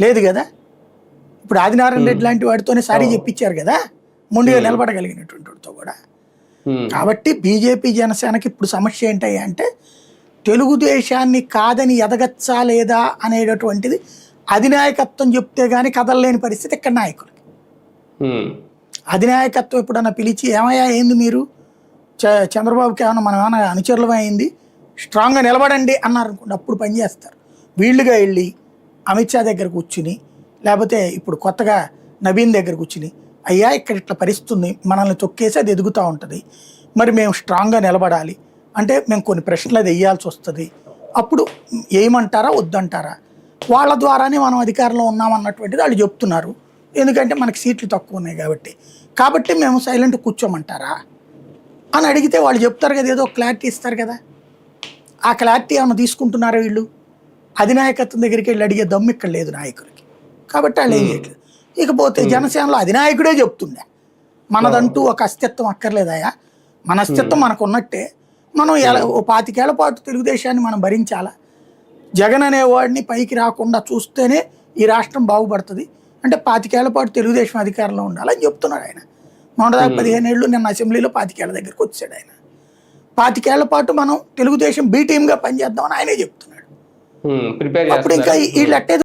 లేదు కదా. ఇప్పుడు ఆదినారాయణ రెడ్డి లాంటి వాడితోనే సారీ చెప్పించారు కదా, మొండిగా నిలబడగలిగినటువంటి వాడితో కూడా. కాబట్టి బీజేపీ జనసేనకి ఇప్పుడు సమస్య ఏంటయ్యా అంటే, తెలుగుదేశాన్ని కాదని ఎదగచ్చా లేదా అనేటటువంటిది అధినాయకత్వం చెప్తే గానీ కదలలేని పరిస్థితి ఇక్కడ నాయకులకి. అధినాయకత్వం ఎప్పుడన్నా పిలిచి ఏమయ్యా ఏంది మీరు చంద్రబాబుకి ఏమన్నా మనం ఏమైనా అనుచరులం అయింది, స్ట్రాంగ్గా నిలబడండి అన్నారు అనుకోండి, అప్పుడు పనిచేస్తారు. వీళ్ళుగా వెళ్ళి అమిత్ షా దగ్గర కూర్చుని, లేకపోతే ఇప్పుడు కొత్తగా నవీన్ దగ్గర కూర్చుని, అయ్యా ఇక్కడ ఇట్లా పరిస్థితుంది, మనల్ని తొక్కేసి అది ఎదుగుతూ ఉంటుంది, మరి మేము స్ట్రాంగ్గా నిలబడాలి అంటే మేము కొన్ని ప్రశ్నలు అది వేయాల్సి వస్తుంది, అప్పుడు ఏమంటారా వద్దంటారా, వాళ్ళ ద్వారానే మనం అధికారంలో ఉన్నామన్నటువంటిది వాళ్ళు చెప్తున్నారు, ఎందుకంటే మనకి సీట్లు తక్కువ ఉన్నాయి కాబట్టి మేము సైలెంట్ కూర్చోమంటారా అని అడిగితే వాళ్ళు చెప్తారు కదా, ఏదో క్లారిటీ ఇస్తారు కదా. ఆ క్లారిటీ ఏమైనా తీసుకుంటున్నారా వీళ్ళు? అధినాయకత్వం దగ్గరికి వెళ్ళి అడిగే దమ్ము ఇక్కడ లేదు నాయకులకి, కాబట్టి వాళ్ళు ఏం చేయట్లేదు. ఇకపోతే జనసేనలో అధినాయకుడే చెప్తుండే మనదంటూ ఒక అస్తిత్వం అక్కర్లేదయా, మన అస్తిత్వం మనకు ఉన్నట్టే, మనం 25 ఏళ్ల పాటు తెలుగుదేశాన్ని మనం భరించాలా, జగన్ అనేవాడిని పైకి రాకుండా చూస్తేనే ఈ రాష్ట్రం బాగుపడుతుంది అంటే 25 ఏళ్ల పాటు తెలుగుదేశం అధికారంలో ఉండాలని చెప్తున్నాడు ఆయన. మొన్నదాకా 15 ఏళ్ళు నిన్న అసెంబ్లీలో 25 ఏళ్ల దగ్గరికి వచ్చాడు ఆయన. 25 ఏళ్ల పాటు మనం తెలుగుదేశం బి టీమ్గా పనిచేద్దామని ఆయనే చెప్తున్నాడు. అప్పుడు ఇంకా వీళ్ళు అట్టే